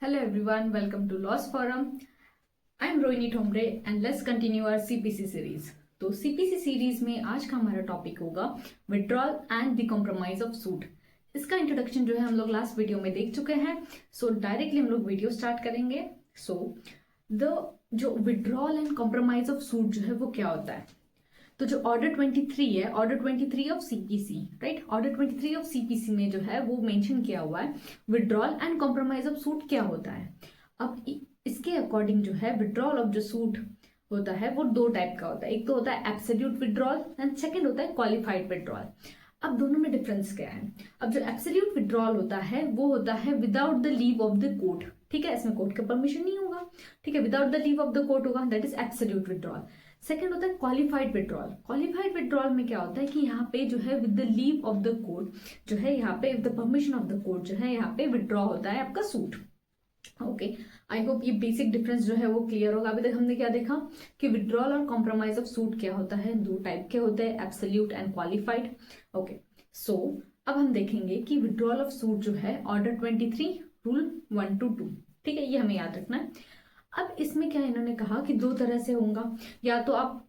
Hello everyone, welcome to Laws Forum. I'm Rohini Thombre and let's continue our CPC series. तो CPC series में आज का हमारा topic होगा withdrawal and the compromise of suit. इसका introduction जो है हम लोग लास्ट वीडियो में देख चुके हैं। सो डायरेक्टली हम लोग वीडियो स्टार्ट करेंगे। द जो withdrawal and compromise of suit जो है वो क्या होता है। तो जो ऑर्डर 23 है, order 23 of CPC, right, order 23 of CPC में जो है वो मेंशन किया हुआ है withdrawal and compromise of suit क्या होता है। अब इसके अकॉर्डिंग जो है विड्रॉल ऑफ जो सूट होता है वो दो टाइप का होता है। एक तो होता है एब्सोल्यूट विड्रॉल एंड सेकंड होता है क्वालिफाइड विड्रॉल। अब दोनों में डिफरेंस क्या है। अब जो एब्सोल्यूट विड्रॉल होता है वो होता है without the leave of the court, ठीक है, इसमें कोर्ट का परमिशन नहीं होगा, ठीक है, without the leave of the court होगा, that is absolute withdrawal. Second होता है क्वालिफाइड विड्रॉल। क्वालिफाइड विड्रॉल में क्या होता है कि यहाँ पे जो है with the leave of the court जो है, यहाँ पे with the permission of the court जो है यहाँ पे विड्रॉ होता है आपका सूट। ओके, आई होप ये बेसिक डिफरेंस जो है वो क्लियर होगा। अभी तक हमने क्या देखा कि विड्रॉल और कॉम्प्रोमाइज ऑफ सूट क्या होता है, दो टाइप के होते हैं, एब्सोल्यूट एंड क्वालिफाइड। ओके, सो अब हम देखेंगे कि विड्रॉल ऑफ सूट जो है ऑर्डर 23 रूल 1 to 2, ठीक है, ये हमें याद रखना है। अब इसमें क्या इन्होंने कहा कि दो तरह से होगा, या तो आप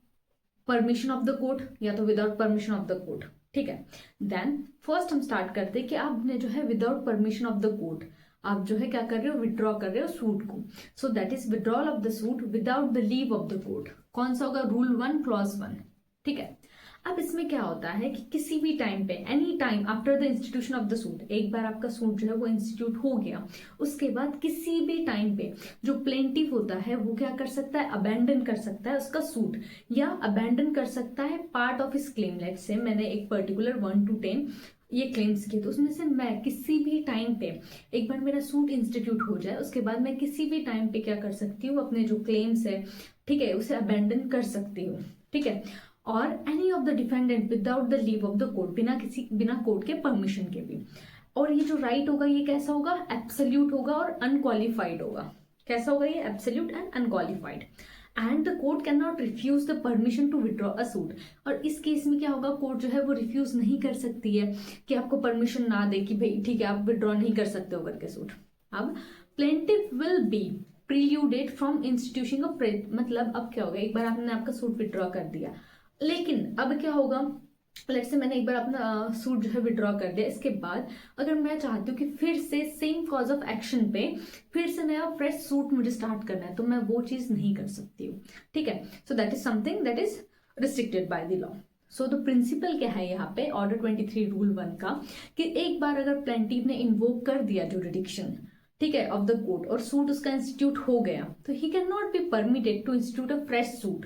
परमिशन ऑफ द कोर्ट या तो without permission of the court, ठीक है। देन फर्स्ट हम स्टार्ट करते हैं कि आपने जो है without permission of the court आप जो है क्या कर रहे हो, विड्रॉ कर रहे हो सूट को। सो that is withdrawal of the suit without the leave of the court. कौन सा होगा, रूल 1 क्लॉज 1, ठीक है। अब इसमें क्या होता है कि किसी भी टाइम पे, any time after the institution of the suit, एक बार आपका सूट जो है वो इंस्टीट्यूट हो गया, उसके बाद किसी भी टाइम पे जो प्लेंटिव होता है वो क्या कर सकता है, अबैंडन कर सकता है उसका सूट, या अबैंडन कर सकता है पार्ट ऑफ इस क्लेम। लेट से मैंने एक पर्टिकुलर 1 to 10 ये क्लेम्स किए, तो उसमें से मैं किसी भी टाइम पे, एक बार मेरा सूट इंस्टीट्यूट हो जाए उसके बाद मैं किसी भी टाइम पे क्या कर सकती हूँ, अपने जो क्लेम्स है, ठीक है, उसे अबैंडन कर सकती हूँ, ठीक है। और any of the defendant without the leave of the court, बिना कोर्ट के परमिशन के भी। और ये जो राइट होगा ये कैसा होगा, एब्सोल्यूट होगा और अनक्वालिफाइड होगा। कैसा होगा ये, absolute and unqualified. And the court can not refuse the permission to withdraw a suit. और इस केस में क्या होगा, कोर्ट जो है वो रिफ्यूज नहीं कर सकती है कि आपको परमिशन ना दे कि भाई ठीक है आप विड्रॉ नहीं कर सकते हो करके सूट। अब plaintiff will be precluded from institution of, मतलब अब क्या होगा, एक बार आपने आपका सूट विड्रॉ कर दिया, लेकिन अब क्या होगा, लेट्स से मैंने एक बार अपना सूट जो है विड्रॉ कर दिया, इसके बाद अगर मैं चाहती हूँ कि फिर से सेम कॉज ऑफ एक्शन पे फिर से नया फ्रेश सूट मुझे स्टार्ट करना है, तो मैं वो चीज नहीं कर सकती हूँ, ठीक है। So that is something that is restricted by the law. So the principal क्या है यहाँ पे ऑर्डर 23 रूल 1 का, कि एक बार अगर प्लेंटिव ने इन्वोक कर दिया जुरिडिक्शन, ठीक है, ऑफ द कोर्ट, और सूट उसका इंस्टीट्यूट हो गया, तो he can not be permitted to institute a fresh suit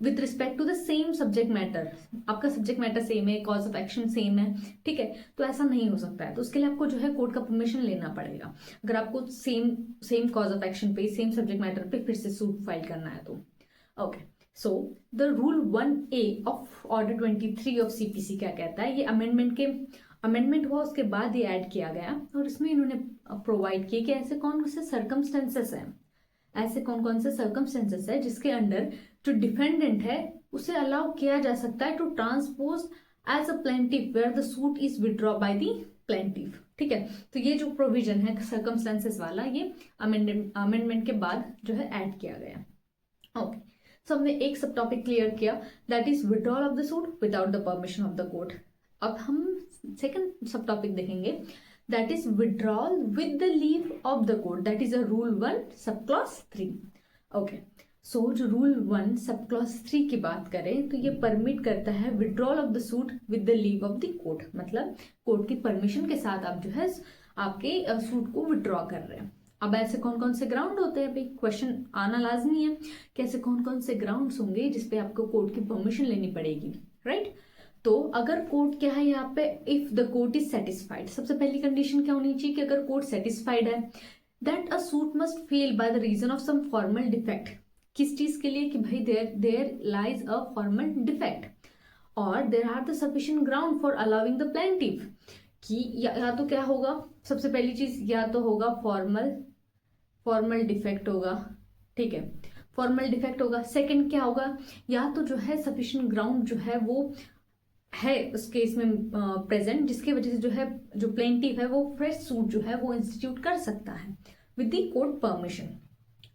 with respect to the same subject matter. आपका सब्जेक्ट मैटर सेम है, कॉज ऑफ एक्शन सेम है, ठीक है, तो ऐसा नहीं हो सकता है। तो उसके लिए आपको जो है कोर्ट का परमिशन लेना पड़ेगा, अगर आपको सेम कॉज ऑफ एक्शन पे, सेम सब्जेक्ट मैटर पे फिर से सूट फाइल करना है तो। Okay, so the rule 1A of order 23 of CPC क्या कहता है, ये अमेंडमेंट हुआ उसके बाद ये ऐड किया गया, और इसमें इन्होंने प्रोवाइड किया कि ऐसे कौन से सर्कमस्टेंसेस हैं, ऐसे कौन कौन से सर्कमस्टेंसेस है जिसके अंडर जो डिफेंडेंट है उसे अलाउ किया जा सकता है to transpose as a plaintiff where the suit is withdraw by the plaintiff, ठीक है। तो ये जो प्रोविजन है सर्कमस्टेंसेस वाला, ये अमेंडमेंट के बाद जो है ऐड किया गया। ओके, सो हमने एक सब टॉपिक क्लियर किया, that is withdrawal of the suit without the permission of the court. अब हम सेकंड सब टॉपिक देखेंगे, that is withdrawal with the leave of the court, that is a rule 1 subclause 3. okay, so जो rule 1 subclause 3 की बात करें तो ये परमिट करता है withdrawal of the suit with the leave of the court, मतलब कोर्ट की परमिशन के साथ आप जो है आपके सूट को विड्रॉ कर रहे हैं। अब ऐसे कौन कौन से ग्राउंड होते हैं, भाई क्वेश्चन आना लाजमी है कि ऐसे कौन कौन से ग्राउंड्स होंगे जिसपे आपको कोर्ट की परमिशन लेनी पड़ेगी, राइट। तो अगर कोर्ट क्या है यहाँ पे, if the court is satisfied, सबसे पहली कंडीशन क्या होनी चाहिए कि अगर कोर्ट सेटिस्फाइड है that a suit must fail by the reason of some formal defect. किस चीज के लिए, कि भाई there lies a formal defect, और there are the sufficient ground for allowing the plaintiff, कि या तो क्या होगा, सबसे पहली चीज या तो होगा फॉर्मल डिफेक्ट होगा, ठीक है, फॉर्मल डिफेक्ट होगा। सेकंड क्या होगा, या तो जो है सफिशिएंट ग्राउंड जो है वो है उस केस में प्रेजेंट, जिसकी वजह से जो है जो प्लेंटिव है वो फ्रेश सूट जो है वो इंस्टीट्यूट कर सकता है, with the court permission.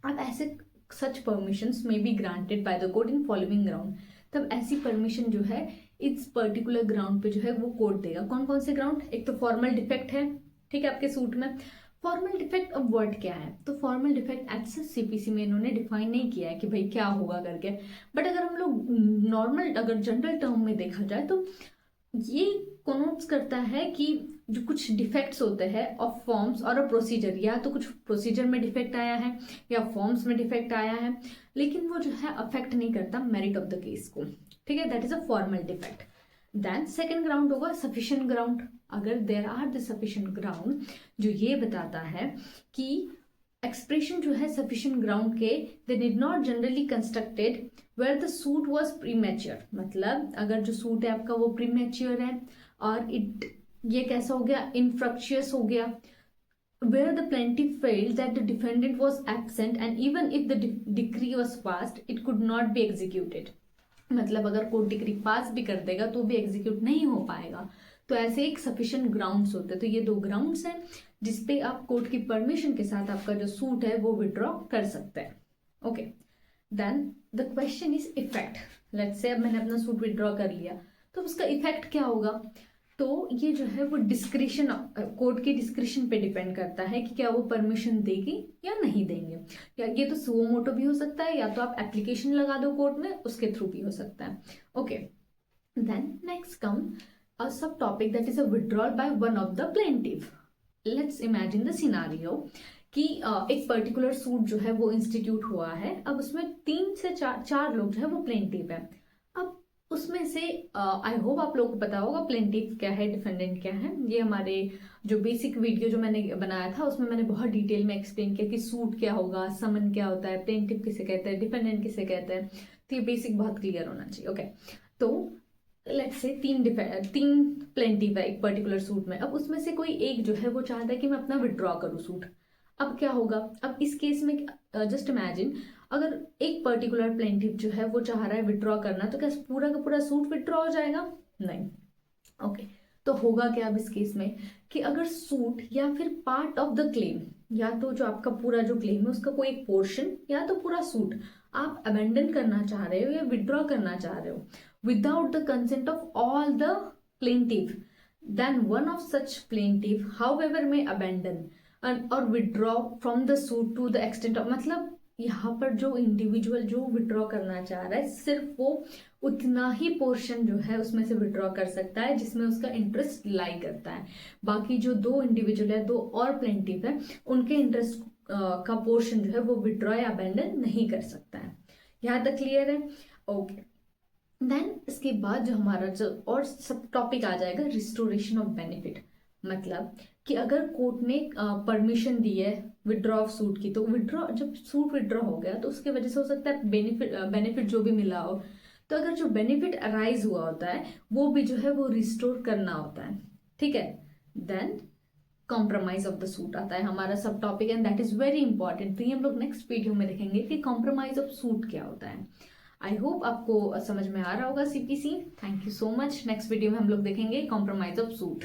अब ऐसे such permissions may be granted by the court in following ground. तब ऐसी परमिशन जो है इस पर्टिकुलर ग्राउंड पे जो है वो कोर्ट देगा. कौन कौन से ग्राउंड? एक तो फॉर्मल डिफेक्ट है, ठीक है, आपके सूट में. फॉर्मल डिफेक्ट अब वर्ड क्या है? तो formal defect as such CPC में इन्होंने डिफाइन नहीं किया है कि भाई क्या होगा करके. बट अगर हम लोग नॉर्मल अगर जनरल टर्म में देखा जाए तो ये कॉनोट्स करता है कि जो कुछ डिफेक्ट्स होते हैं ऑफ फॉर्म्स और अ प्रोसीजर, या तो कुछ प्रोसीजर में डिफेक्ट आया है या फॉर्म्स में डिफेक्ट आया है, लेकिन वो जो है अफेक्ट नहीं करता मेरिट ऑफ द केस को, ठीक है. That is a formal defect. Then second ground होगा सफिशिएंट ग्राउंड. अगर there are the sufficient ground जो ये बताता है कि एक्सप्रेशन जो है सफिशिएंट ग्राउंड के they did not generally constructed where the suit was premature. मतलब अगर जो सूट है आपका वो प्रीमेच्योर है और ये कैसा हो गया? इनफ्रक्चुअस हो गया. Where the plaintiff felt that the defendant was absent and even if the decree was passed, it could not be executed. मतलब अगर कोर्ट डिक्री पास भी कर देगा तो भी एग्जीक्यूट नहीं हो पाएगा. तो ऐसे एक सफिशिएंट ग्राउंड्स होते हैं. तो ये दो ग्राउंड्स हैं जिसपे आप कोर्ट की परमिशन के साथ आपका जो सूट है वो विड्रॉ कर सकते हैं. Okay, then the question is effect. Let's say अब मैंने अपना सूट विड्रॉ कर लिया तो उसका इफेक्ट क्या होगा? तो ये जो है वो डिस्क्रिशन, कोर्ट के डिस्क्रिशन पे डिपेंड करता है कि क्या वो परमिशन देगी या नहीं देंगे. या ये तो सुओ मोटो भी हो सकता है या तो आप एप्लीकेशन लगा दो कोर्ट में, उसके थ्रू भी हो सकता है. ओके, देन नेक्स्ट कम अ सब topic that is a withdrawal by one of the plaintiff. Let's imagine the scenario कि एक पर्टिकुलर सूट जो है वो इंस्टीट्यूट हुआ है. अब उसमें 3 से 4 लोग जो है वो प्लेंटिफ है. अब उसमें से आई होप आप लोगों को पता होगा प्लेंटिफ क्या है, डिफेंडेंट क्या है. ये हमारे जो बेसिक वीडियो जो मैंने बनाया था उसमें मैंने बहुत डिटेल में एक्सप्लेन किया कि सूट क्या होगा, समन क्या होता है, प्लेंटिफ किसे कहते हैं, डिफेंडेंट किसे कहते हैं. तो ये बेसिक बहुत क्लियर होना चाहिए. ओके, तो लेट्स से 3 प्लेंटिफ है एक पर्टिकुलर सूट में. अब उसमें से कोई एक जो है वो चाहता है कि मैं अपना विड्रॉ करूँ सूट. अब क्या होगा? अब इस केस में जस्ट इमेजिन अगर एक पर्टिकुलर प्लेंटिफ जो है वो चाह रहा है विड्रॉ करना, तो क्या पूरा का पूरा सूट विड्रॉ हो जाएगा? नहीं. ओके, तो होगा क्या अब इस केस में कि अगर सूट या फिर पार्ट ऑफ द क्लेम, या तो जो आपका पूरा जो क्लेम है उसका कोई एक पोर्शन या तो पूरा सूट आप अबेंडन करना चाह रहे हो या विड्रॉ करना चाह रहे हो without the consent of all the plaintiff, then one of such plaintiff however may abandon और withdraw from the suit to the extent of, मतलब यहाँ पर जो इंडिविजुअल जो विड्रॉ करना चाह रहा है सिर्फ वो उतना ही पोर्शन जो है उसमें से विड्रॉ कर सकता है जिसमें उसका इंटरेस्ट लाई करता है. बाकी जो 2 इंडिविजुअल है, 2 और प्लेंटिफ है, उनके इंटरेस्ट का पोर्शन जो है वो विड्रॉ या अबेंडन नहीं कर सकता है. यहाँ तक क्लियर है? ओके, देन इसके बाद जो हमारा जो और सब टॉपिक आ जाएगा रिस्टोरेशन ऑफ बेनिफिट. मतलब कि अगर कोर्ट ने परमिशन दी है विड्रॉ ऑफ सूट की, तो विड्रॉ जब सूट विड्रॉ हो गया तो उसके वजह से हो सकता है बेनिफिट जो भी मिला हो, तो अगर जो बेनिफिट अराइज हुआ होता है वो भी जो है वो रिस्टोर करना होता है. ठीक है, then compromise of the suit आता है हमारा सब topic and that is very important. तो ये हम लोग नेक्स्ट वीडियो में देखेंगे कि कॉम्प्रोमाइज ऑफ सूट क्या होता है. आई होप आपको समझ में आ रहा होगा CPC. Thank you so much. Next video में हम लोग देखेंगे कॉम्प्रोमाइज ऑफ सूट.